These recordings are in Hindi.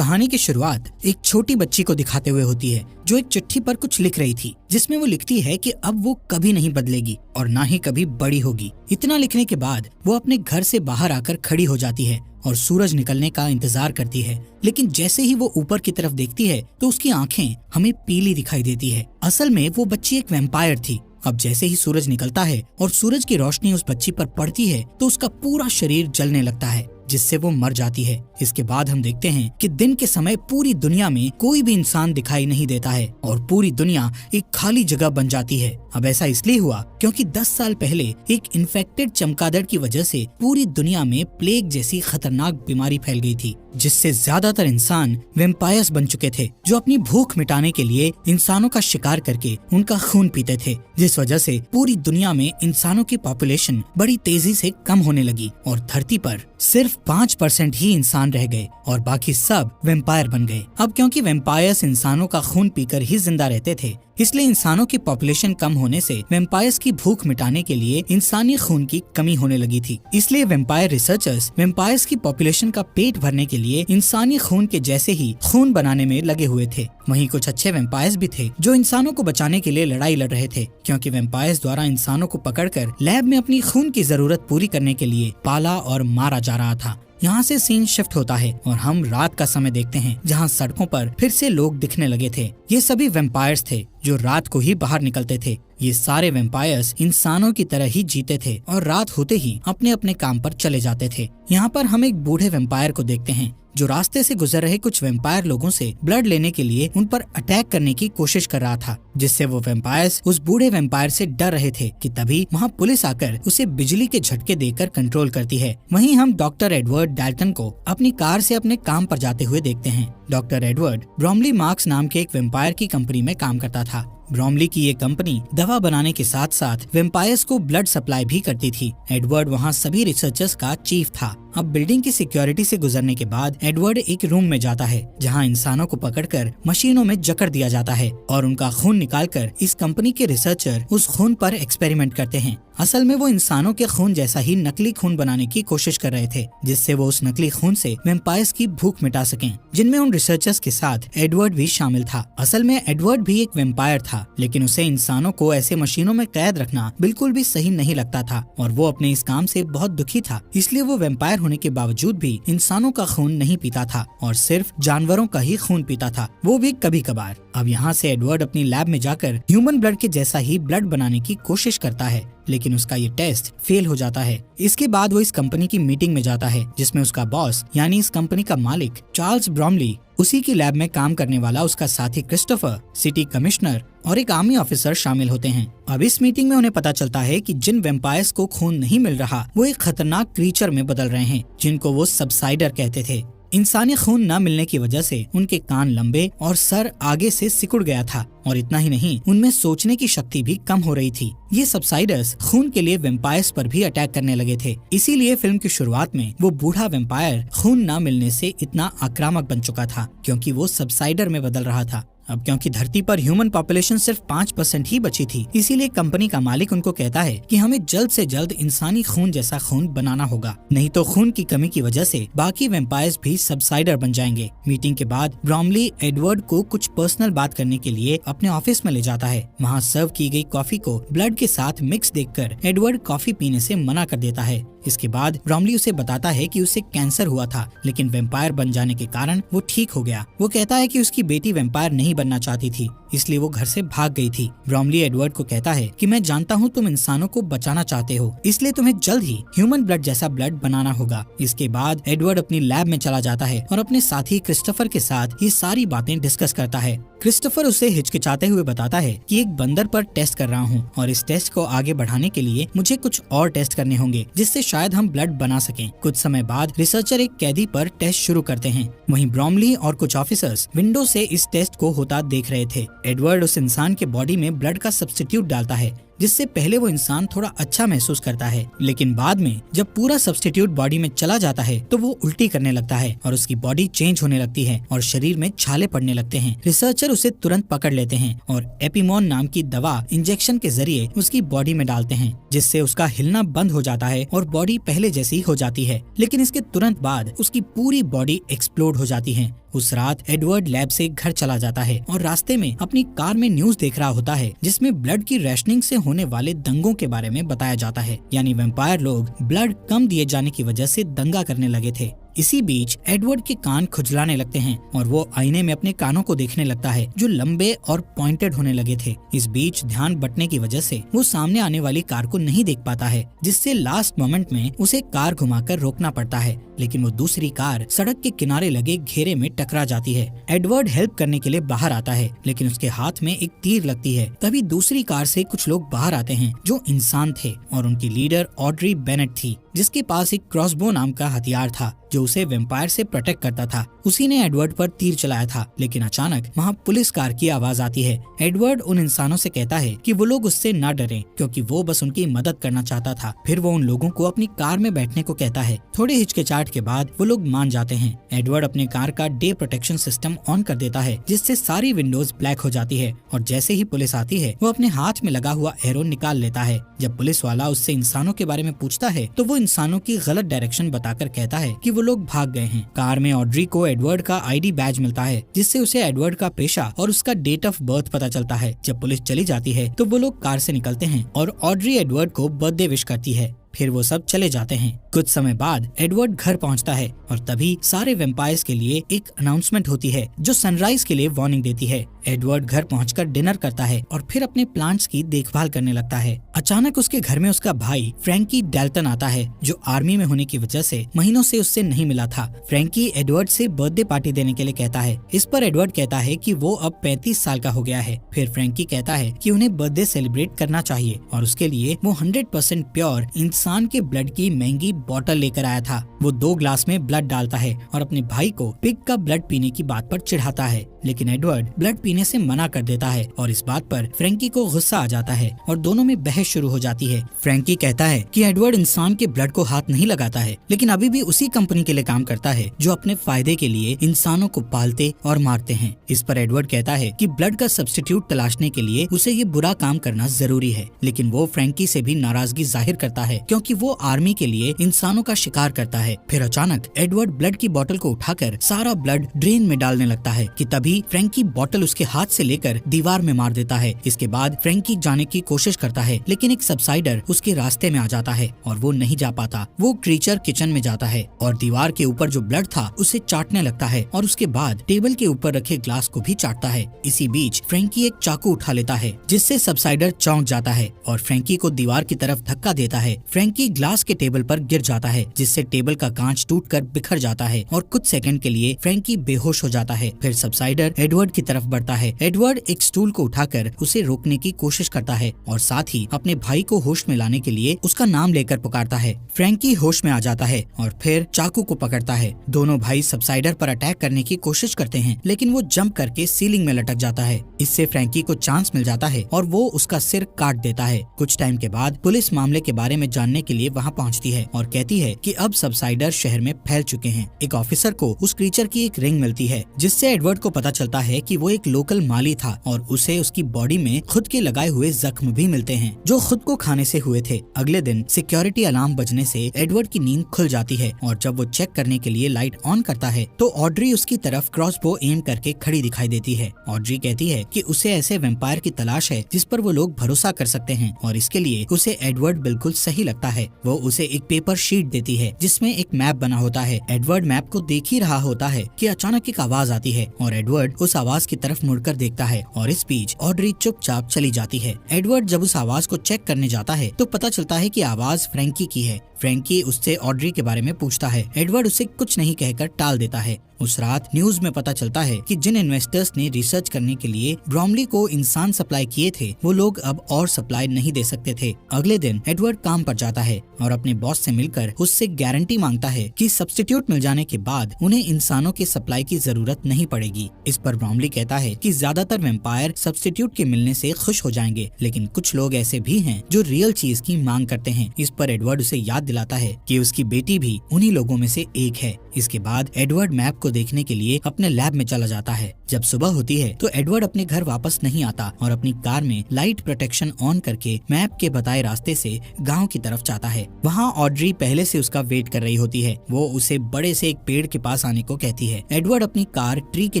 कहानी की शुरुआत एक छोटी बच्ची को दिखाते हुए होती है जो एक चिट्ठी पर कुछ लिख रही थी, जिसमें वो लिखती है कि अब वो कभी नहीं बदलेगी और ना ही कभी बड़ी होगी। इतना लिखने के बाद वो अपने घर से बाहर आकर खड़ी हो जाती है और सूरज निकलने का इंतजार करती है। लेकिन जैसे ही वो ऊपर की तरफ देखती है तो उसकी आंखें हमें पीली दिखाई देती है। असल में वो बच्ची एक वैम्पायर थी। अब जैसे ही सूरज निकलता है और सूरज की रोशनी उस बच्ची पर पड़ती है तो उसका पूरा शरीर जलने लगता है, जिससे वो मर जाती है। इसके बाद हम देखते हैं कि दिन के समय पूरी दुनिया में कोई भी इंसान दिखाई नहीं देता है और पूरी दुनिया एक खाली जगह बन जाती है। अब ऐसा इसलिए हुआ क्योंकि 10 साल पहले एक इन्फेक्टेड चमगादड़ की वजह से पूरी दुनिया में प्लेग जैसी खतरनाक बीमारी फैल गई थी, जिससे ज्यादातर इंसान वैम्पायर्स बन चुके थे, जो अपनी भूख मिटाने के लिए इंसानों का शिकार करके उनका खून पीते थे, जिस वजह से पूरी दुनिया में इंसानों की पॉपुलेशन बड़ी तेजी से कम होने लगी और धरती पर सिर्फ 5% ही इंसान रह गए और बाकी सब वैम्पायर बन गए। अब क्योंकि वैम्पायर्स इंसानों का खून पीकर ही जिंदा रहते थे, इसलिए इंसानों की पॉपुलेशन कम होने से वैम्पायर्स की भूख मिटाने के लिए इंसानी खून की कमी होने लगी थी। इसलिए वैम्पायर रिसर्चर्स वैम्पायर्स की पॉपुलेशन का पेट भरने के लिए इंसानी खून के जैसे ही खून बनाने में लगे हुए थे। वहीं कुछ अच्छे वैम्पायर्स भी थे जो इंसानों को बचाने के लिए लड़ाई लड़ रहे थे, क्योंकि वैम्पायर्स द्वारा इंसानों को पकड़कर लैब में अपनी खून की जरूरत पूरी करने के लिए पाला और मारा जा रहा था। यहाँ से सीन शिफ्ट होता है और हम रात का समय देखते हैं, जहाँ सड़कों पर फिर से लोग दिखने लगे थे। ये सभी वैम्पायर्स थे जो रात को ही बाहर निकलते थे। ये सारे वैम्पायर्स इंसानों की तरह ही जीते थे और रात होते ही अपने अपने काम पर चले जाते थे। यहाँ पर हम एक बूढ़े वैम्पायर को देखते हैं जो रास्ते से गुजर रहे कुछ वैम्पायर लोगों से ब्लड लेने के लिए उन पर अटैक करने की कोशिश कर रहा था, जिससे वो वैम्पायर्स उस बूढ़े वैम्पायर से डर रहे थे कि तभी वहाँ पुलिस आकर उसे बिजली के झटके देकर कंट्रोल करती है। वहीं हम डॉक्टर एडवर्ड डाल्टन को अपनी कार से अपने काम पर जाते हुए देखते हैं। डॉक्टर एडवर्ड ब्रोमली मार्क्स नाम के एक वैम्पायर की कंपनी में काम करता था। ब्रोमली की ये कंपनी दवा बनाने के साथ साथ वैम्पायर्स को ब्लड सप्लाई भी करती थी। एडवर्ड वहाँ सभी रिसर्चर्स का चीफ था। अब बिल्डिंग की सिक्योरिटी से गुजरने के बाद एडवर्ड एक रूम में जाता है, जहाँ इंसानों को पकड़कर मशीनों में जकड़ दिया जाता है और उनका खून निकालकर इस कंपनी के रिसर्चर उस खून पर एक्सपेरिमेंट करते हैं। असल में वो इंसानों के खून जैसा ही नकली खून बनाने की कोशिश कर रहे थे, जिससे वो उस नकली खून से वैम्पायर्स की भूख मिटा सकें, जिनमें उन रिसर्चर्स के साथ एडवर्ड भी शामिल था। असल में एडवर्ड भी एक वैम्पायर था, लेकिन उसे इंसानों को ऐसे मशीनों में कैद रखना बिल्कुल भी सही नहीं लगता था और वो अपने इस काम से बहुत दुखी था। इसलिए वो वैम्पायर होने के बावजूद भी इंसानों का खून नहीं पीता था और सिर्फ जानवरों का ही खून पीता था, वो भी कभी कभार। अब यहाँ से एडवर्ड अपनी लैब में जाकर ह्यूमन ब्लड के जैसा ही ब्लड बनाने की कोशिश करता है, लेकिन उसका ये टेस्ट फेल हो जाता है। इसके बाद वो इस कंपनी की मीटिंग में जाता है, जिसमें उसका बॉस यानी इस कंपनी का मालिक चार्ल्स ब्रोमली, उसी की लैब में काम करने वाला उसका साथी क्रिस्टोफर, सिटी कमिश्नर और एक आर्मी ऑफिसर शामिल होते हैं। अब इस मीटिंग में उन्हें पता चलता है कि जिन वैम्पायर्स को खून नहीं मिल रहा वो एक खतरनाक क्रीचर में बदल रहे हैं, जिनको वो सबसाइडर कहते थे। इंसानी खून न मिलने की वजह से उनके कान लंबे और सर आगे से सिकुड़ गया था और इतना ही नहीं, उनमें सोचने की शक्ति भी कम हो रही थी। ये सबसाइडर्स खून के लिए वैम्पायर्स पर भी अटैक करने लगे थे। इसीलिए फिल्म की शुरुआत में वो बूढ़ा वैम्पायर खून न मिलने से इतना आक्रामक बन चुका था, क्योंकि वो सबसाइडर में बदल रहा था। अब क्योंकि धरती पर ह्यूमन पॉपुलेशन सिर्फ 5% ही बची थी, इसीलिए कंपनी का मालिक उनको कहता है कि हमें जल्द से जल्द इंसानी खून जैसा खून बनाना होगा, नहीं तो खून की कमी की वजह से बाकी वैम्पायर्स भी सबसाइडर बन जाएंगे। मीटिंग के बाद ब्रोमली एडवर्ड को कुछ पर्सनल बात करने के लिए अपने ऑफिस में ले जाता है। वहाँ सर्व की गई कॉफी को ब्लड के साथ मिक्स देखकर एडवर्ड कॉफी पीने से मना कर देता है। इसके बाद ब्रोमली उसे बताता है कि उसे कैंसर हुआ था, लेकिन वैम्पायर बन जाने के कारण वो ठीक हो गया। वो कहता है कि उसकी बेटी वैम्पायर नहीं बनना चाहती थी, इसलिए वो घर से भाग गई थी। ब्रोमली एडवर्ड को कहता है कि मैं जानता हूँ तुम इंसानों को बचाना चाहते हो, इसलिए तुम्हें जल्द ही ह्यूमन ब्लड जैसा ब्लड बनाना होगा। इसके बाद एडवर्ड अपनी लैब में चला जाता है और अपने साथी क्रिस्टोफर के साथ ये सारी बातें डिस्कस करता है। क्रिस्टोफर उसे हिचकिचाते हुए बताता है कि एक बंदर पर टेस्ट कर रहा हूँ और इस टेस्ट को आगे बढ़ाने के लिए मुझे कुछ और टेस्ट करने होंगे, जिससे शायद हम ब्लड बना सकें। कुछ समय बाद रिसर्चर एक कैदी पर टेस्ट शुरू करते हैं। वहीं ब्रोमली और कुछ ऑफिसर्स विंडो से इस टेस्ट को होता देख रहे थे। एडवर्ड उस इंसान के बॉडी में ब्लड का सब्स्टिट्यूट डालता है, जिससे पहले वो इंसान थोड़ा अच्छा महसूस करता है, लेकिन बाद में जब पूरा सब्स्टिट्यूट बॉडी में चला जाता है तो वो उल्टी करने लगता है और उसकी बॉडी चेंज होने लगती है और शरीर में छाले पड़ने लगते हैं। रिसर्चर उसे तुरंत पकड़ लेते हैं और एपिमोन नाम की दवा इंजेक्शन के जरिए उसकी बॉडी में डालते हैं, जिससे उसका हिलना बंद हो जाता है और बॉडी पहले जैसी हो जाती है। लेकिन इसके तुरंत बाद उसकी पूरी बॉडी एक्सप्लोड हो जाती है। उस रात एडवर्ड लैब से घर चला जाता है और रास्ते में अपनी कार में न्यूज देख रहा होता है, जिसमें ब्लड की रैशनिंग से होने वाले दंगों के बारे में बताया जाता है। यानी वैम्पायर लोग ब्लड कम दिए जाने की वजह से दंगा करने लगे थे। इसी बीच एडवर्ड के कान खुजलाने लगते हैं और वो आईने में अपने कानों को देखने लगता है, जो लंबे और पॉइंटेड होने लगे थे। इस बीच ध्यान बंटने की वजह से वो सामने आने वाली कार को नहीं देख पाता है, जिससे लास्ट मोमेंट में उसे कार घुमाकर रोकना पड़ता है। लेकिन वो दूसरी कार सड़क के किनारे लगे घेरे में टकरा जाती है। एडवर्ड हेल्प करने के लिए बाहर आता है, लेकिन उसके हाथ में एक तीर लगती है। तभी दूसरी कार से कुछ लोग बाहर आते हैं जो इंसान थे और उनकी लीडर ऑड्री बेनेट थी, जिसके पास एक क्रॉसबो नाम का हथियार था जो उसे वैम्पायर से प्रोटेक्ट करता था। उसी ने एडवर्ड पर तीर चलाया था, लेकिन अचानक वहाँ पुलिस कार की आवाज आती है। एडवर्ड उन इंसानों से कहता है कि वो लोग उससे न डरें, क्योंकि वो बस उनकी मदद करना चाहता था। फिर वो उन लोगों को अपनी कार में बैठने को कहता है। थोड़े हिचकिचाहट के बाद वो लोग मान जाते हैं। एडवर्ड अपने कार का डे प्रोटेक्शन सिस्टम ऑन कर देता है, जिससे सारी विंडोज ब्लैक हो जाती है और जैसे ही पुलिस आती है वो अपने हाथ में लगा हुआ एरो निकाल लेता है। जब पुलिस वाला उससे इंसानों के बारे में पूछता है तो वो इंसानों की गलत डायरेक्शन बताकर कहता है कि वो लोग भाग गए हैं। कार में ऑड्री को एडवर्ड का आईडी बैज मिलता है, जिससे उसे एडवर्ड का पेशा और उसका डेट ऑफ बर्थ पता चलता है। जब पुलिस चली जाती है तो वो लोग कार से निकलते हैं और ऑड्री एडवर्ड को बर्थडे विश करती है। फिर वो सब चले जाते हैं। कुछ समय बाद एडवर्ड घर पहुंचता है और तभी सारे वैम्पायर्स के लिए एक अनाउंसमेंट होती है जो सनराइज के लिए वार्निंग देती है। एडवर्ड घर पहुंचकर डिनर करता है और फिर अपने प्लांट्स की देखभाल करने लगता है। अचानक उसके घर में उसका भाई फ्रैंकी डेल्टन आता है, जो आर्मी में होने की वजह से महीनों से उससे नहीं मिला था। फ्रैंकी एडवर्ड से बर्थडे पार्टी देने के लिए कहता है। इस पर एडवर्ड कहता है कि वो अब 35 साल का हो गया है। फिर फ्रैंकी कहता है कि उन्हें बर्थडे सेलिब्रेट करना चाहिए और उसके लिए वो 100% प्योर इंसान के ब्लड की महंगी बोतल लेकर आया था। वो 2 ग्लास में ब्लड डालता है और अपने भाई को पिग का ब्लड पीने की बात पर चिढ़ाता है, लेकिन एडवर्ड ब्लड पीने से मना कर देता है और इस बात पर फ्रैंकी को गुस्सा आ जाता है और दोनों में बहस शुरू हो जाती है। फ्रैंकी कहता है कि एडवर्ड इंसान के ब्लड को हाथ नहीं लगाता है, लेकिन अभी भी उसी कंपनी के लिए काम करता है जो अपने फायदे के लिए इंसानों को पालते और मारते हैं। इस पर एडवर्ड कहता है कि ब्लड का सब्स्टिट्यूट तलाशने के लिए उसे ये बुरा काम करना जरूरी है, लेकिन वो फ्रैंकी से भी नाराजगी जाहिर करता है क्योंकि वो आर्मी के लिए इंसानों का शिकार करता है। फिर अचानक एडवर्ड ब्लड की बोतल को उठाकर सारा ब्लड ड्रेन में डालने लगता है कि तभी फ्रैंकी बोतल उसके हाथ से लेकर दीवार में मार देता है। इसके बाद फ्रैंकी जाने की कोशिश करता है, लेकिन एक सबसाइडर उसके रास्ते में आ जाता है और वो नहीं जा पाता। वो क्रीचर किचन में जाता है और दीवार के ऊपर जो ब्लड था उसे चाटने लगता है और उसके बाद टेबल के ऊपर रखे ग्लास को भी चाटता है। इसी बीच फ्रैंकी एक चाकू उठा लेता है, जिससे सबसाइडर चौंक जाता है और फ्रैंकी को दीवार की तरफ धक्का देता है। फ्रैंकी ग्लास के टेबल पर गिर जाता है, जिससे टेबल का कांच टूटकर बिखर जाता है और कुछ सेकंड के लिए फ्रैंकी बेहोश हो जाता है। फिर सबसाइडर एडवर्ड की तरफ बढ़ता है। एडवर्ड एक स्टूल को उठाकर उसे रोकने की कोशिश करता है और साथ ही अपने भाई को होश में लाने के लिए उसका नाम लेकर पुकारता है। फ्रैंकी होश में आ जाता है और फिर चाकू को पकड़ता है। दोनों भाई सबसाइडर पर अटैक करने की कोशिश करते हैं, लेकिन वो जंप करके सीलिंग में लटक जाता है। इससे फ्रैंकी को चांस मिल जाता है और वो उसका सिर काट देता है। कुछ टाइम के बाद पुलिस मामले के बारे में जानने के लिए वहाँ पहुँचती है और कहती है कि अब सबसाइडर शहर में फैल चुके हैं। एक ऑफिसर को उस क्रीचर की एक रिंग मिलती है, जिससे एडवर्ड को पता चलता है कि वो एक लोकल माली था और उसे उसकी बॉडी में खुद के लगाए हुए जख्म भी मिलते हैं, जो खुद को खाने से हुए थे। अगले दिन सिक्योरिटी अलार्म बजने से एडवर्ड की नींद खुल जाती है और जब वो चेक करने के लिए लाइट ऑन करता है तो ऑड्री उसकी तरफ क्रॉसबो एम करके खड़ी दिखाई देती है। ऑड्री कहती है कि उसे ऐसे वैम्पायर की तलाश है जिस पर वो लोग भरोसा कर सकते हैं और इसके लिए उसे एडवर्ड बिल्कुल सही लगता है। वो उसे एक पेपर शीट देती है जिसमें एक मैप बना होता है। एडवर्ड मैप को देख ही रहा होता है कि अचानक एक आवाज आती है और एडवर्ड उस आवाज की तरफ मुड़कर देखता है और इस बीच ऑड्री चुपचाप चली जाती है। एडवर्ड जब उस आवाज को चेक करने जाता है तो पता चलता है कि आवाज फ्रैंकी की है। फ्रैंकी उससे ऑड्री के बारे में पूछता है। एडवर्ड उसे कुछ नहीं कहकर टाल देता है। उस रात न्यूज में पता चलता है कि जिन इन्वेस्टर्स ने रिसर्च करने के लिए ब्रॉमली को इंसान सप्लाई किए थे वो लोग अब और सप्लाई नहीं दे सकते थे। अगले दिन एडवर्ड काम पर जाता है और अपने बॉस से मिलकर उससे गारंटी मांगता है कि सब्स्टिट्यूट मिल जाने के बाद उन्हें इंसानों की सप्लाई की जरूरत नहीं पड़ेगी। इस पर ब्रॉमली कहता है कि ज्यादातर वेम्पायर सब्स्टिट्यूट के मिलने से खुश हो जाएंगे, लेकिन कुछ लोग ऐसे भी हैं जो रियल चीज की मांग करते हैं। इस पर एडवर्ड उसे याद दिलाता है कि उसकी बेटी भी उन्हीं लोगों में से एक है। इसके बाद एडवर्ड मैप को देखने के लिए अपने लैब में चला जाता है। जब सुबह होती है तो एडवर्ड अपने घर वापस नहीं आता और अपनी कार में लाइट प्रोटेक्शन ऑन करके मैप के बताए रास्ते से गांव की तरफ जाता है। वहाँ ऑड्री पहले से उसका वेट कर रही होती है। वो उसे बड़े से एक पेड़ के पास आने को कहती है। एडवर्ड अपनी कार ट्री के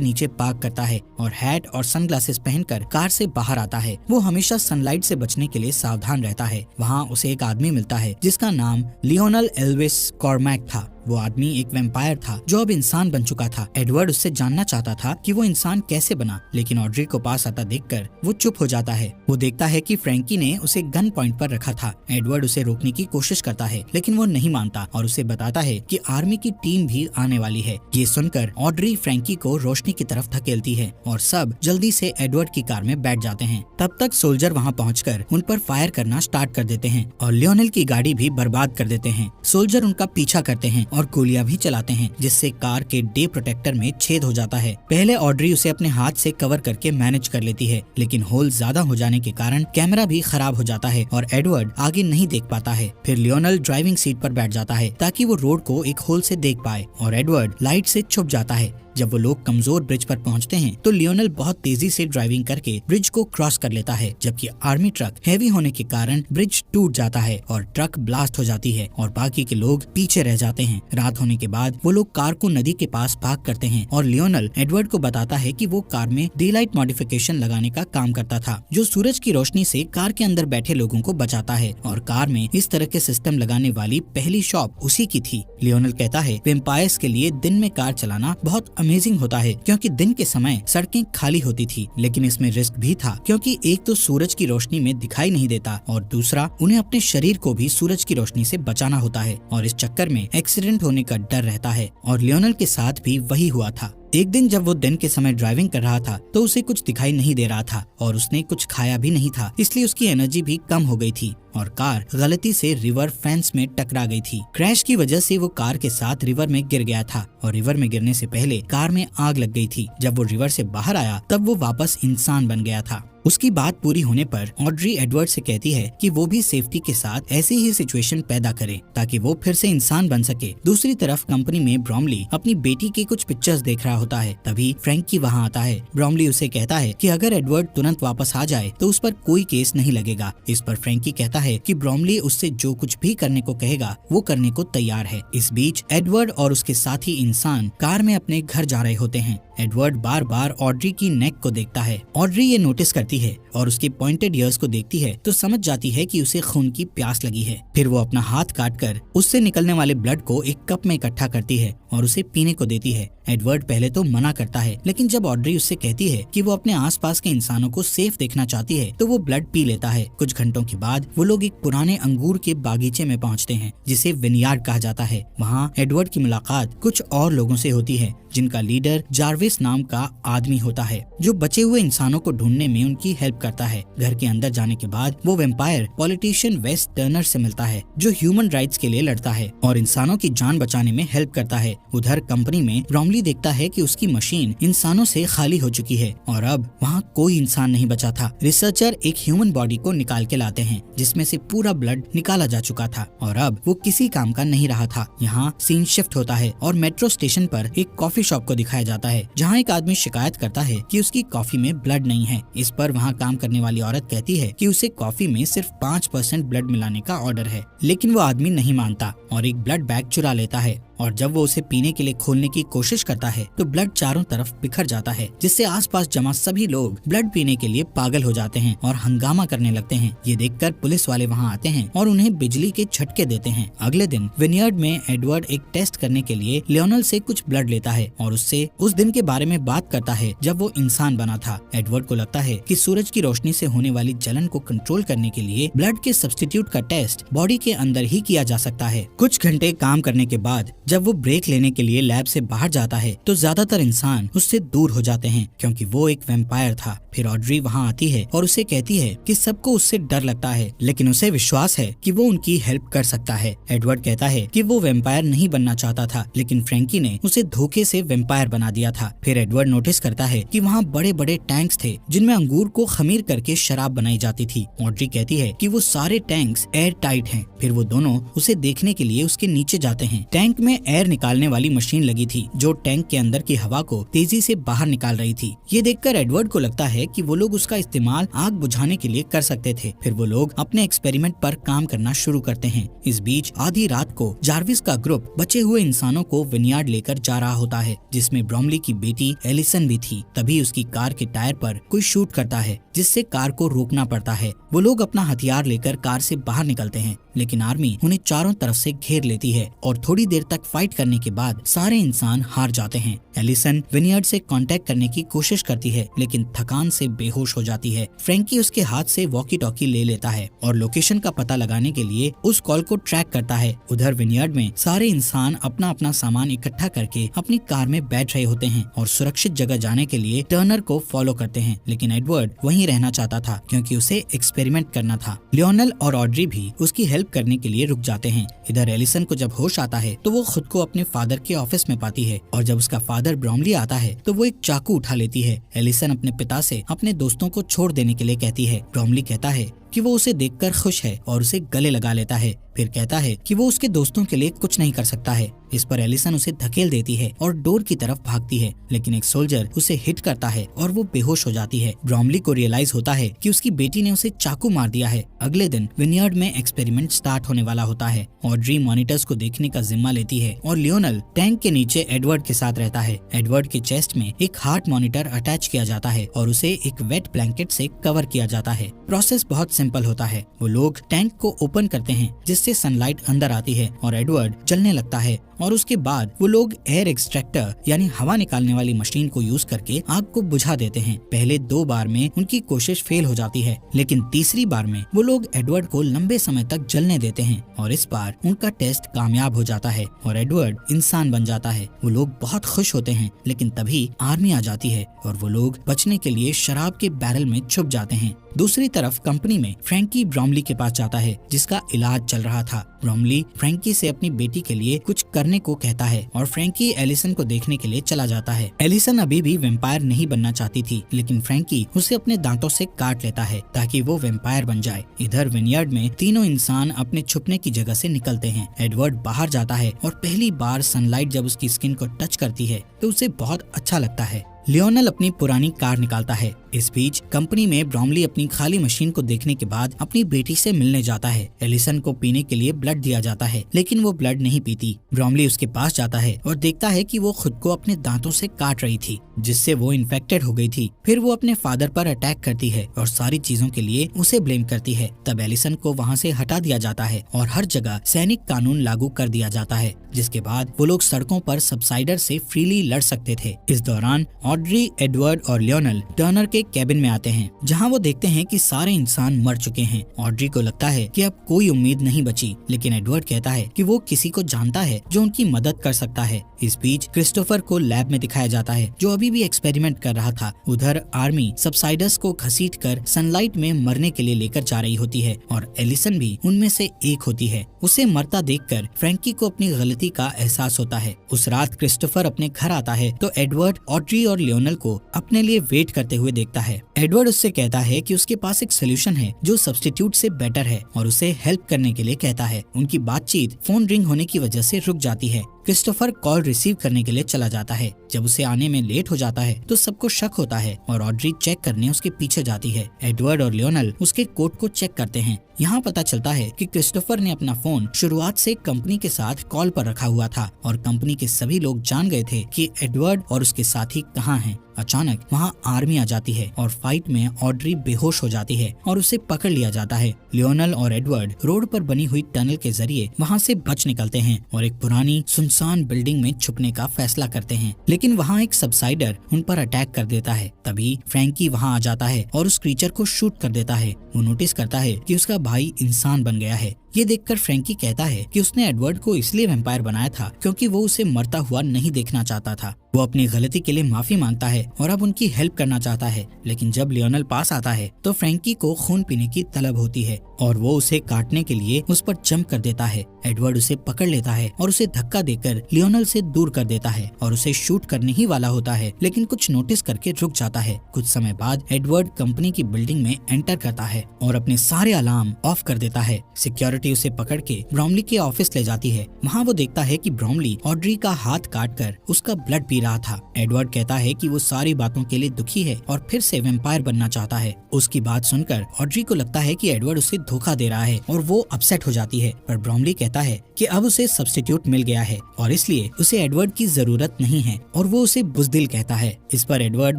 नीचे पार्क करता है और हैट और सनग्लासेस पहनकर कार से बाहर आता है। वो हमेशा सनलाइट से बचने के लिए सावधान रहता है। वहाँ उसे एक आदमी मिलता है जिसका नाम लियोनल एल्विस कॉर्मैक था। वो आदमी एक वैम्पायर था जो अब इंसान बन चुका था। एडवर्ड उससे जानना चाहता था कि वो इंसान कैसे बना, लेकिन ऑड्री को पास आता देखकर वो चुप हो जाता है। वो देखता है कि फ्रैंकी ने उसे गन पॉइंट पर रखा था। एडवर्ड उसे रोकने की कोशिश करता है लेकिन वो नहीं मानता और उसे बताता है कि आर्मी की टीम भी आने वाली है। ये सुनकर ऑड्री फ्रैंकी को रोशनी की तरफ धकेलती है और सब जल्दी से एडवर्ड की कार में बैठ जाते हैं। तब तक सोल्जर वहाँ पहुँचकर उन पर फायर करना स्टार्ट कर देते हैं और लियोनेल की गाड़ी भी बर्बाद कर देते हैं। सोल्जर उनका पीछा करते हैं और गोलियां भी चलाते हैं, जिससे कार के डे प्रोटेक्टर में छेद हो जाता है। पहले ऑड्री उसे अपने हाथ से कवर करके मैनेज कर लेती है, लेकिन होल ज्यादा हो जाने के कारण कैमरा भी खराब हो जाता है और एडवर्ड आगे नहीं देख पाता है। फिर लियोनेल ड्राइविंग सीट पर बैठ जाता है ताकि वो रोड को एक होल से देख पाए और एडवर्ड लाइट से छुप जाता है। जब वो लोग कमजोर ब्रिज पर पहुंचते हैं तो लियोनेल बहुत तेजी से ड्राइविंग करके ब्रिज को क्रॉस कर लेता है, जबकि आर्मी ट्रक हैवी होने के कारण ब्रिज टूट जाता है और ट्रक ब्लास्ट हो जाती है और बाकी के लोग पीछे रह जाते हैं। रात होने के बाद वो लोग कार को नदी के पास पार्क करते हैं और लियोनेल एडवर्ड को बताता है कि वो कार में डेलाइट मॉडिफिकेशन लगाने का काम करता था, जो सूरज की रोशनी से कार के अंदर बैठे लोगों को बचाता है और कार में इस तरह के सिस्टम लगाने वाली पहली शॉप उसी की थी। लियोनेल कहता है वेम्पायर्स के लिए दिन में कार चलाना बहुत अमेजिंग होता है क्योंकि दिन के समय सड़कें खाली होती थी, लेकिन इसमें रिस्क भी था क्योंकि एक तो सूरज की रोशनी में दिखाई नहीं देता और दूसरा उन्हें अपने शरीर को भी सूरज की रोशनी से बचाना होता है और इस चक्कर में एक्सीडेंट होने का डर रहता है। और लियोनेल के साथ भी वही हुआ था। एक दिन जब वो दिन के समय ड्राइविंग कर रहा था तो उसे कुछ दिखाई नहीं दे रहा था और उसने कुछ खाया भी नहीं था, इसलिए उसकी एनर्जी भी कम हो गई थी और कार गलती से रिवर फेंस में टकरा गई थी। क्रैश की वजह से वो कार के साथ रिवर में गिर गया था और रिवर में गिरने से पहले कार में आग लग गई थी। जब वो रिवर से बाहर आया तब वो वापस इंसान बन गया था। उसकी बात पूरी होने पर ऑड्री एडवर्ड से कहती है कि वो भी सेफ्टी के साथ ऐसी ही सिचुएशन पैदा करे ताकि वो फिर से इंसान बन सके। दूसरी तरफ कंपनी में ब्रॉमली अपनी बेटी के कुछ पिक्चर्स देख रहा होता है, तभी फ्रैंकी वहाँ आता है। ब्रॉमली उसे कहता है कि अगर एडवर्ड तुरंत वापस आ जाए तो उस पर कोई केस नहीं लगेगा। इस पर फ्रैंकी कहता है कि ब्रॉमली उससे जो कुछ भी करने को कहेगा वो करने को तैयार है। इस बीच एडवर्ड और उसके साथी इंसान कार में अपने घर जा रहे होते हैं। एडवर्ड बार बार ऑड्री की नेक को देखता है। ऑड्री ये नोटिस करती है और उसके पॉइंटेड ईयर्स को देखती है तो समझ जाती है कि उसे खून की प्यास लगी है। फिर वो अपना हाथ काटकर उससे निकलने वाले ब्लड को एक कप में इकट्ठा करती है और उसे पीने को देती है। एडवर्ड पहले तो मना करता है, लेकिन जब ऑड्री उससे कहती है कि वो अपने आसपास के इंसानों को सेफ देखना चाहती है तो वो ब्लड पी लेता है। कुछ घंटों के बाद वो लोग एक पुराने अंगूर के बागीचे में पहुंचते हैं जिसे विनयार्ड कहा जाता है। वहाँ एडवर्ड की मुलाकात कुछ और लोगों से होती है जिनका लीडर जार्विस नाम का आदमी होता है जो बचे हुए इंसानों को ढूंढने में उनकी हेल्प करता है। घर के अंदर जाने के बाद वो वेम्पायर पॉलिटिशियन वेस टर्नर से मिलता है जो ह्यूमन राइट्स के लिए लड़ता है और इंसानों की जान बचाने में हेल्प करता है। उधर कंपनी में ब्रॉमली देखता है कि उसकी मशीन इंसानों से खाली हो चुकी है और अब वहाँ कोई इंसान नहीं बचा था। रिसर्चर एक ह्यूमन बॉडी को निकाल के लाते हैं जिसमें से पूरा ब्लड निकाला जा चुका था और अब वो किसी काम का नहीं रहा था। यहाँ सीन शिफ्ट होता है और मेट्रो स्टेशन पर एक कॉफी शॉप को दिखाया जाता है जहाँ एक आदमी शिकायत करता है कि उसकी कॉफी में ब्लड नहीं है। इस पर वहाँ काम करने वाली औरत कहती है कि उसे कॉफी में सिर्फ 5% ब्लड मिलाने का ऑर्डर है, लेकिन वो आदमी नहीं मानता और एक ब्लड बैग चुरा लेता है और जब वो उसे पीने के लिए खोलने की कोशिश करता है तो ब्लड चारों तरफ बिखर जाता है जिससे आसपास जमा सभी लोग ब्लड पीने के लिए पागल हो जाते हैं और हंगामा करने लगते हैं। ये देखकर पुलिस वाले वहाँ आते हैं और उन्हें बिजली के झटके देते हैं। अगले दिन विनयार्ड में एडवर्ड एक टेस्ट करने के लिए लियोनेल से कुछ ब्लड लेता है और उससे उस दिन के बारे में बात करता है जब वो इंसान बना था। एडवर्ड को लगता है कि सूरज की रोशनी से होने वाली जलन को कंट्रोल करने के लिए ब्लड के सब्स्टिट्यूट का टेस्ट बॉडी के अंदर ही किया जा सकता है। कुछ घंटे काम करने के बाद जब वो ब्रेक लेने के लिए लैब से बाहर जाता है तो ज्यादातर इंसान उससे दूर हो जाते हैं क्योंकि वो एक वैम्पायर था। फिर ऑड्री वहाँ आती है और उसे कहती है कि सबको उससे डर लगता है, लेकिन उसे विश्वास है कि वो उनकी हेल्प कर सकता है। एडवर्ड कहता है कि वो वैम्पायर नहीं बनना चाहता था, लेकिन फ्रैंकी ने उसे धोखे से वैम्पायर बना दिया था। फिर एडवर्ड नोटिस करता है कि वहाँ बड़े बड़े टैंक्स थे जिनमें अंगूर को खमीर करके शराब बनाई जाती थी। ऑड्री कहती है कि वो सारे टैंक्स एयर टाइट हैं। फिर वो दोनों उसे देखने के लिए उसके नीचे जाते हैं। टैंक में एयर निकालने वाली मशीन लगी थी जो टैंक के अंदर की हवा को तेजी से बाहर निकाल रही थी। ये देखकर एडवर्ड को लगता है कि वो लोग उसका इस्तेमाल आग बुझाने के लिए कर सकते थे। फिर वो लोग अपने एक्सपेरिमेंट पर काम करना शुरू करते हैं। इस बीच आधी रात को जार्विस का ग्रुप बचे हुए इंसानों को विनयार्ड लेकर जा रहा होता है, जिसमें ब्रोमली की बेटी एलिसन भी थी। तभी उसकी कार के टायर पर कोई शूट करता है, जिससे कार को रोकना पड़ता है। वो लोग अपना हथियार लेकर कार से बाहर निकलते हैं, लेकिन आर्मी उन्हें चारों तरफ से घेर लेती है और थोड़ी देर तक फाइट करने के बाद सारे इंसान हार जाते हैं। एलिसन विनयार्ड से कांटेक्ट करने की कोशिश करती है, लेकिन थकान से बेहोश हो जाती है। फ्रैंकी उसके हाथ से वॉकी टॉकी ले लेता है और लोकेशन का पता लगाने के लिए उस कॉल को ट्रैक करता है। उधर विनयार्ड में सारे इंसान अपना अपना सामान इकट्ठा करके अपनी कार में बैठ रहे होते हैं और सुरक्षित जगह जाने के लिए टर्नर को फॉलो करते हैं, लेकिन एडवर्ड वहीं रहना चाहता था क्योंकि उसे एक्सपेरिमेंट करना था। लियोनल और ऑड्री भी उसकी हेल्प करने के लिए रुक जाते हैं। इधर एलिसन को जब होश आता है तो वो खुद को अपने फादर के ऑफिस में पाती है और जब उसका फादर ब्रोमली आता है तो वो एक चाकू उठा लेती है। एलिसन अपने पिता से अपने दोस्तों को छोड़ देने के लिए कहती है। ब्रोमली कहता है कि वो उसे देखकर खुश है और उसे गले लगा लेता है। फिर कहता है कि वो उसके दोस्तों के लिए कुछ नहीं कर सकता है। इस पर एलिसन उसे धकेल देती है और डोर की तरफ भागती है, लेकिन एक सोल्जर उसे हिट करता है और वो बेहोश हो जाती है। ब्रोमली को रियलाइज होता है कि उसकी बेटी ने उसे चाकू मार दिया है। अगले दिन विनयार्ड में एक्सपेरिमेंट स्टार्ट होने वाला होता है। ऑड्री मॉनिटर्स को देखने का जिम्मा लेती है और लियोनल टैंक के नीचे एडवर्ड के साथ रहता है। एडवर्ड के चेस्ट में एक हार्ट मॉनिटर अटैच किया जाता है और उसे एक वेट ब्लैंकेट से कवर किया जाता है। प्रोसेस बहुत सिंपल होता है। वो लोग टैंक को ओपन करते हैं जिससे सनलाइट अंदर आती है और एडवर्ड जलने लगता है और उसके बाद वो लोग एयर एक्सट्रैक्टर यानी हवा निकालने वाली मशीन को यूज करके आग को बुझा देते हैं। पहले 2 बार में उनकी कोशिश फेल हो जाती है, लेकिन तीसरी बार में वो लोग एडवर्ड को लंबे समय तक जलने देते हैं और इस बार उनका टेस्ट कामयाब हो जाता है और एडवर्ड इंसान बन जाता है। वो लोग बहुत खुश होते हैं, लेकिन तभी आर्मी आ जाती है और वो लोग बचने के लिए शराब के बैरल में छुप जाते हैं। दूसरी तरफ कंपनी में फ्रैंकी ब्रोमली के पास जाता है जिसका इलाज चल रहा था। ब्रोमली फ्रैंकी से अपनी बेटी के लिए कुछ करने को कहता है और फ्रैंकी एलिसन को देखने के लिए चला जाता है। एलिसन अभी भी वैम्पायर नहीं बनना चाहती थी, लेकिन फ्रैंकी उसे अपने दांतों से काट लेता है ताकि वो वैम्पायर बन जाए। इधर विनयार्ड में तीनों इंसान अपने छुपने की जगह से निकलते हैं। एडवर्ड बाहर जाता है और पहली बार सनलाइट जब उसकी स्किन को टच करती है तो उसे बहुत अच्छा लगता है। लियोनल अपनी पुरानी कार निकालता है। इस बीच कंपनी में ब्रोमली अपनी खाली मशीन को देखने के बाद अपनी बेटी से मिलने जाता है। एलिसन को पीने के लिए ब्लड दिया जाता है, लेकिन वो ब्लड नहीं पीती। ब्रोमली उसके पास जाता है और देखता है कि वो खुद को अपने दांतों से काट रही थी, जिससे वो इन्फेक्टेड हो गई थी। फिर वो अपने फादर पर अटैक करती है और सारी चीजों के लिए उसे ब्लेम करती है। तब एलिसन को वहाँ से हटा दिया जाता है और हर जगह सैनिक कानून लागू कर दिया जाता है, जिसके बाद वो लोग सड़कों पर सबसाइडर से फ्रीली लड़ सकते थे। इस दौरान ऑड्री, एडवर्ड और लियोनल टर्नर के केबिन में आते हैं, जहां वो देखते हैं कि सारे इंसान मर चुके हैं। ऑड्री को लगता है कि अब कोई उम्मीद नहीं बची, लेकिन एडवर्ड कहता है कि वो किसी को जानता है जो उनकी मदद कर सकता है। इस बीच क्रिस्टोफर को लैब में दिखाया जाता है जो अभी भी एक्सपेरिमेंट कर रहा था। उधर आर्मी सबसाइडर्स को घसीटकर सनलाइट में मरने के लिए लेकर जा रही होती है और एलिसन भी उनमें से एक होती है। उसे मरता देखकर फ्रैंकी को अपनी गलती का एहसास होता है। उस रात क्रिस्टोफर अपने घर आता है तो एडवर्ड ऑड्री और लियोनल को अपने लिए वेट करते हुए देखता है। एडवर्ड उससे कहता है कि उसके पास एक सोल्यूशन है जो सब्स्टिट्यूट से बेटर है और उसे हेल्प करने के लिए कहता है। उनकी बातचीत फोन रिंग होने की वजह से रुक जाती है। क्रिस्टोफर कॉल रिसीव करने के लिए चला जाता है। जब उसे आने में लेट हो जाता है तो सबको शक होता है और ऑड्री चेक करने उसके पीछे जाती है। एडवर्ड और लियोनल उसके कोट को चेक करते हैं। यहाँ पता चलता है कि क्रिस्टोफर ने अपना फोन शुरुआत से कंपनी के साथ कॉल पर रखा हुआ था और कंपनी के सभी लोग जान गए थे कि एडवर्ड और उसके साथी कहाँ हैं। अचानक वहाँ आर्मी आ जाती है और फाइट में ऑड्री बेहोश हो जाती है और उसे पकड़ लिया जाता है। लियोनल और एडवर्ड रोड पर बनी हुई टनल के जरिए वहाँ से बच निकलते हैं और एक पुरानी सुनसान बिल्डिंग में छुपने का फैसला करते हैं, लेकिन वहाँ एक सबसाइडर उन पर अटैक कर देता है। तभी फ्रैंकी वहाँ आ जाता है और उस क्रीचर को शूट कर देता है। वो नोटिस करता है कि उसका भाई इंसान बन गया है ये देखकर फ्रैंकी कहता है कि उसने एडवर्ड को इसलिए वैम्पायर बनाया था क्योंकि वो उसे मरता हुआ नहीं देखना चाहता था। वो अपनी गलती के लिए माफी मांगता है और अब उनकी हेल्प करना चाहता है, लेकिन जब लियोनल पास आता है तो फ्रैंकी को खून पीने की तलब होती है और वो उसे काटने के लिए उस पर जंप कर देता है। एडवर्ड उसे पकड़ लेता है और उसे धक्का देकर लियोनल से दूर कर देता है और उसे शूट करने ही वाला होता है, लेकिन कुछ नोटिस करके रुक जाता है। कुछ समय बाद एडवर्ड कंपनी की बिल्डिंग में एंटर करता है और अपने सारे अलार्म ऑफ कर देता है। सिक्योरिटी उसे पकड़ के ब्रॉमली के ऑफिस ले जाती है। वहाँ वो देखता है कि ब्रॉमली ऑड्री का हाथ काट कर उसका ब्लड पी रहा था। एडवर्ड कहता है कि वो सारी बातों के लिए दुखी है और फिर से वैम्पायर बनना चाहता है। उसकी बात सुनकर ऑड्री को लगता है कि एडवर्ड उसे धोखा दे रहा है और वो अपसेट हो जाती है, पर ब्रॉमली कहता है कि अब उसे सब्स्टिट्यूट मिल गया है और इसलिए उसे एडवर्ड की जरूरत नहीं है और वो उसे बुजदिल कहता है। इस पर एडवर्ड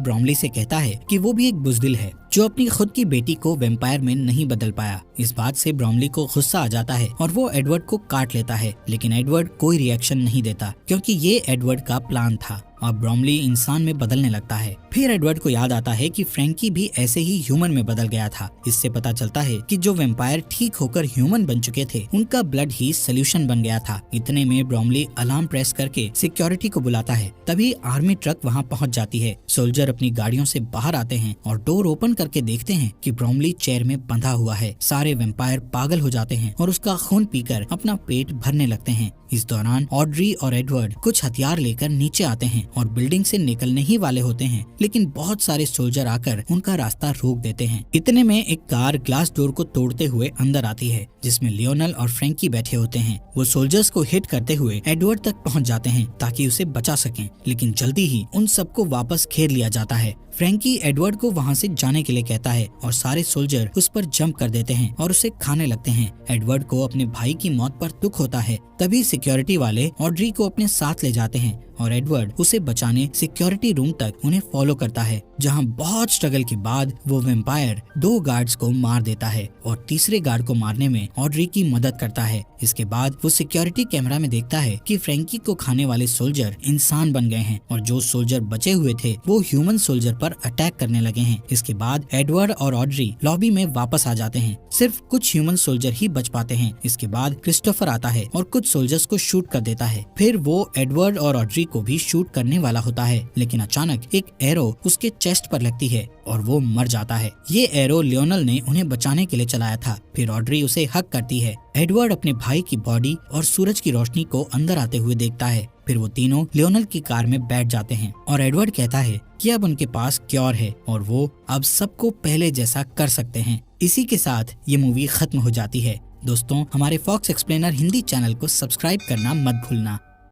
ब्रॉमली से कहता है कि वो भी एक बुजदिल है जो अपनी खुद की बेटी को वैम्पायर में नहीं बदल पाया। इस बात से ब्रॉमली को गुस्सा आ जाता है और वो एडवर्ड को काट लेता है, लेकिन एडवर्ड कोई रिएक्शन नहीं देता क्योंकि ये एडवर्ड का प्लान था। अब ब्रॉमली इंसान में बदलने लगता है। फिर एडवर्ड को याद आता है कि फ्रैंकी भी ऐसे ही ह्यूमन में बदल गया था। इससे पता चलता है कि जो वैम्पायर ठीक होकर ह्यूमन बन चुके थे उनका ब्लड ही सोल्यूशन बन गया था। इतने में ब्रॉमली अलार्म प्रेस करके सिक्योरिटी को बुलाता है। तभी आर्मी ट्रक वहाँ पहुँच जाती है। सोल्जर अपनी गाड़ियों से बाहर आते हैं और डोर ओपन करके देखते हैं कि ब्रॉमली चेयर में बंधा हुआ है। सारे वैम्पायर पागल हो जाते हैं और उसका खून पीकर अपना पेट भरने लगते हैं। इस दौरान ऑड्री और एडवर्ड कुछ हथियार लेकर नीचे आते हैं और बिल्डिंग से निकलने ही वाले होते हैं, लेकिन बहुत सारे सोल्जर आकर उनका रास्ता रोक देते हैं। इतने में एक कार ग्लास डोर को तोड़ते हुए अंदर आती है, जिसमें लियोनल और फ्रैंकी बैठे होते हैं। वो सोल्जर्स को हिट करते हुए एडवर्ड तक पहुंच जाते हैं ताकि उसे बचा सकें, लेकिन जल्दी ही उन सबको वापस घेर लिया जाता है। फ्रैंकी एडवर्ड को वहां से जाने के लिए कहता है और सारे सोल्जर उस पर जंप कर देते हैं और उसे खाने लगते हैं। एडवर्ड को अपने भाई की मौत पर दुख होता है। तभी सिक्योरिटी वाले ऑड्री को अपने साथ ले जाते हैं और एडवर्ड उसे बचाने सिक्योरिटी रूम तक उन्हें फॉलो करता है, जहां बहुत स्ट्रगल के बाद वो वैम्पायर 2 गार्ड्स को मार देता है और तीसरे गार्ड को मारने में ऑड्री की मदद करता है। इसके बाद वो सिक्योरिटी कैमरा में देखता है कि फ्रैंकी को खाने वाले सोल्जर इंसान बन गए हैं और जो सोल्जर बचे हुए थे वो ह्यूमन सोल्जर पर अटैक करने लगे हैं। इसके बाद एडवर्ड और ऑड्री लॉबी में वापस आ जाते हैं। सिर्फ कुछ ह्यूमन सोल्जर ही बच पाते हैं। इसके बाद क्रिस्टोफर आता है और कुछ सोल्जर्स को शूट कर देता है। फिर वो एडवर्ड और ऑड्री को भी शूट करने वाला होता है, लेकिन अचानक एक एरो उसके चेस्ट पर लगती है और वो मर जाता है। ये एरो लियोनल ने उन्हें बचाने के लिए चलाया था। फिर ऑड्री उसे हक करती है। एडवर्ड अपने भाई की बॉडी और सूरज की रोशनी को अंदर आते हुए देखता है। फिर वो तीनों लियोनल की कार में बैठ जाते हैं और एडवर्ड कहता है कि अब उनके पास क्योर है और वो अब सबको पहले जैसा कर सकते हैं। इसी के साथ ये मूवी खत्म हो जाती है। दोस्तों, हमारे फॉक्स एक्सप्लेनर हिंदी चैनल को सब्सक्राइब करना मत भूलना।